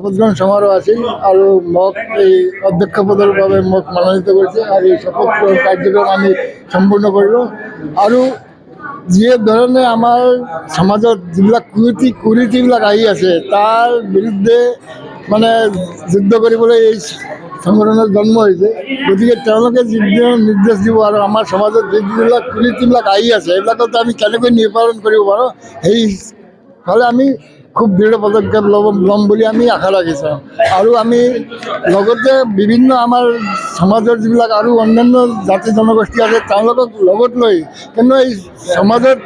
শপথ গ্ৰহণ সমাৰোহ আছিল আৰু মোক এই অধ্যক্ষ পদৰ বাবে মোক মনোনীত কৰিছে আৰু এই শপথ গ্ৰহণ কাৰ্যক্ৰম আমি সম্পূৰ্ণ কৰিলোঁ আৰু যিয়ে ধৰণে আমাৰ সমাজত যিবিলাক কুৰীতিবিলাক আহি আছে তাৰ বিৰুদ্ধে মানে যুদ্ধ কৰিবলৈ এই সংগঠনৰ জন্ম হৈছে। গতিকে তেওঁলোকে যিবিলাক নিৰ্দেশ দিব আৰু আমাৰ সমাজত যিবিলাক কুৰীতিবিলাক আহি আছে এইবিলাকত আমি কেনেকৈ নিৰ্ধাৰণ কৰিব পাৰোঁ সেইফালে আমি খুব দৃঢ় পদক্ষেপ ল'ম বুলি আমি আশা ৰাখিছোঁ। আৰু আমি লগতে বিভিন্ন আমাৰ সমাজৰ যিবিলাক আৰু অন্যান্য জাতি জনগোষ্ঠী আছে তেওঁলোকক লগত লৈ কিন্তু এই সমাজত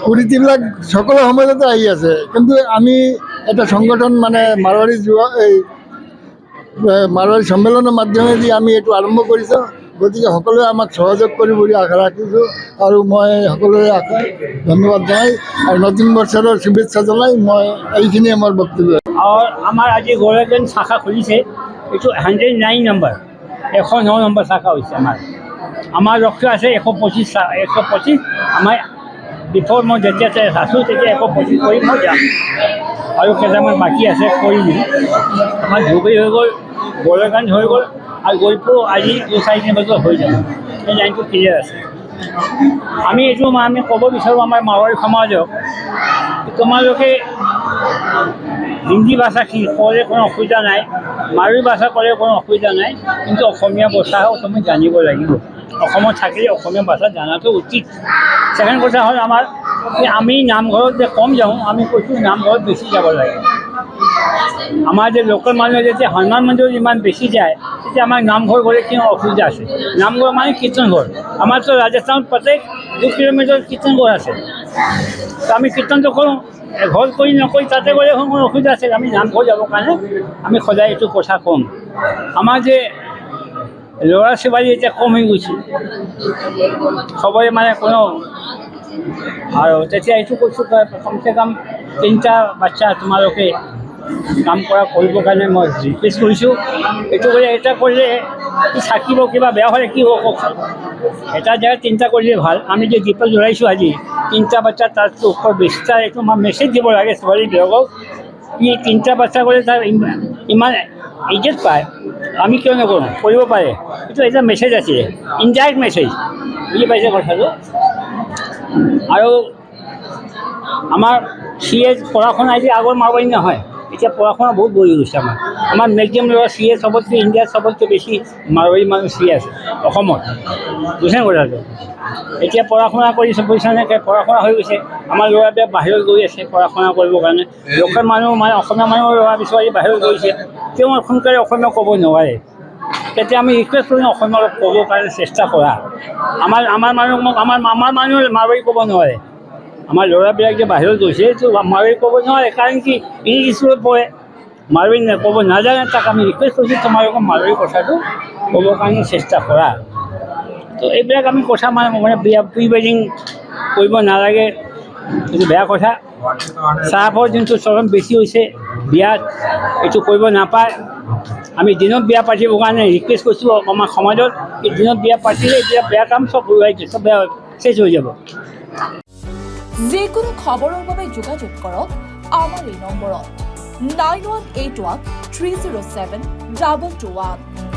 কুৰীতিবিলাক সকলো সমাজতে আহি আছে, কিন্তু আমি এটা সংগঠন মানে মাৰোৱাৰী সন্মিলনৰ মাধ্যমেদি আমি এইটো আৰম্ভ কৰিছোঁ। গতিকে সকলোৱে আমাক সহযোগ কৰিব বুলি আশা ৰাখিছোঁ আৰু মই সকলোৰে ধন্যবাদ জনাই আৰু নতুন বছৰৰ শুভেচ্ছা জনাই মই এইখিনিয়ে মোৰ বক্তব্য। আমাৰ আজি গৌৰগঞ্জ শাখা খুলিছে, এইটো 109 নম্বৰ 109 নম্বৰ শাখা হৈছে আমাৰ লক্ষ্য আছে 125 আমাৰ বিফৰ মই যেতিয়া আছোঁ তেতিয়া 125 কৰি মই যাম আৰু কেইটামান বাকী আছে কৰি দিম। আমাৰ ধুবুৰী হৈ গ'ল, গৌৰগঞ্জ হৈ গ'ল আৰু গৌৰীপুৰ আজি 2-4 বছৰ হৈ যাব। এই লাইনটো ক্লিয়াৰ আছে। আমি এইটো আমি ক'ব বিচাৰোঁ আমাৰ মাৰোৱাৰী সমাজক, তোমালোকে হিন্দী ভাষা ক'লে কোনো অসুবিধা নাই, মাৰোৱাৰী ভাষা ক'লে কোনো অসুবিধা নাই, কিন্তু অসমীয়া ভাষাও তুমি জানিব লাগিব। অসমত থাকিলে অসমীয়া ভাষা জনাটো উচিত। ছেকেণ্ড কথা হ'ল আমি নামঘৰত যে কম যাওঁ, আমি কৈছোঁ নামঘৰত বেছি যাব লাগে। আমাৰ যে লোকেল মানুহে যেতিয়া হনুমান মন্দিৰত ইমান বেছি যায়, তেতিয়া আমাৰ নামঘৰ গ'লে কিয় অসুবিধা আছে? নামঘৰ মানে কীৰ্তন ঘৰ। আমাৰতো ৰাজস্থানত প্ৰত্যেক 2 কিলোমিটাৰ কীৰ্তন ঘৰ আছে। তো আমি কীৰ্তনটো কৰোঁ, ঘৰত কৰি নকৰি তাতে গ'লে কোনো অসুবিধা আছে? আমি নামঘৰ যাবৰ কাৰণে আমি সদায় এইটো কথা ক'ম। আমাৰ যে ল'ৰা ছোৱালী এতিয়া কম হৈ গৈছে, সবৰে মানে কোনো আৰু তেতিয়া এইটো কৈছোঁ কমচে কম 3টা বাচ্চা তোমালোকে কাম কৰিবৰ কাৰণে মই ৰিকুৱেষ্ট কৰিছোঁ। এইটো কৰি এটা কৰিলে থাকিব, কিবা বেয়া হ'লে কি হ'ব কওকচোন? এটা জেগাত 3টা কৰিলে ভাল। আমি যে দীপক জ্বলাইছোঁ আজি 3টা বাচ্চা তাতকৈ ওপৰ 20টা, এইটো মই মেছেজ দিব লাগে ছোৱালীবিলাকক। ই 3টা বাচ্চা কৰিলে তাৰ ইমান ইজ্জত পায়, আমি কিয় নকৰোঁ? কৰিব পাৰে। এইটো এটা মেছেজ আছিলে, ইনডাইৰেক্ট মেছেজ, বুজি পাইছে কথাটো? আৰু আমাৰ CA পঢ়া শুনা এতিয়া আগৰ মাৰোৱাৰী নহয়, এতিয়া পঢ়া শুনা বহুত বহি গৈছে। আমাৰ মেক্সিমাম ল'ৰা CA চবতকৈ ইণ্ডিয়াত চবতকৈ বেছি মাৰোৱাৰী মানুহ CA আছে অসমত, বুজিছে কথাটো? এতিয়া পঢ়া শুনা কৰি পইচাকৈ পঢ়া শুনা হৈ গৈছে। আমাৰ ল'ৰাবিলাক বাহিৰত গৈ আছে পঢ়া শুনা কৰিবৰ কাৰণে। লোকেল মানুহ মানে অসমীয়া মানুহ ল'ৰা ছোৱালী বাহিৰত গৈছে, তেওঁ সোনকালে অসমীয়া ক'ব নোৱাৰে। তেতিয়া আমি ৰিকুৱেষ্ট কৰিম অসমীয়া ক'বৰ কাৰণে চেষ্টা কৰা। আমাৰ মানুহ মাৰোৱাৰী ক'ব নোৱাৰে। আমাৰ ল'ৰাবিলাক যে বাহিৰত গৈছে এইটো মাৰোৱাৰী ক'ব নোৱাৰে, কাৰণ কি ইংলিছ স্কুলত পঢ়ে, মাৰোৱাৰী ক'ব নাজানে। তাক আমি ৰিকুৱেষ্ট কৰিছোঁ তোমালোকৰ মাৰোৱাৰী কথাটো ক'বৰ কাৰণে চেষ্টা কৰা। তো এইবিলাক আমি কথা মানে প্ৰি ৱেডিং কৰিব নালাগে, এইটো বেয়া কথা। চাহৰ যোনটো চলন বেছি হৈছে বিয়াত, এইটো কৰিব নাপায়। আমি দিনত বিয়া পাতিবৰ কাৰণে ৰিকুৱেষ্ট কৰিছোঁ আমাৰ সমাজত, এই দিনত বিয়া পাতিলে এতিয়া বেয়া কাম চব ওলাই যায়, চব বেয়া শেষ হৈ যাব। যিকোনো খবৰৰ বাবে যোগাযোগ কৰক আমাৰ এই নম্বৰত 9181 307 221।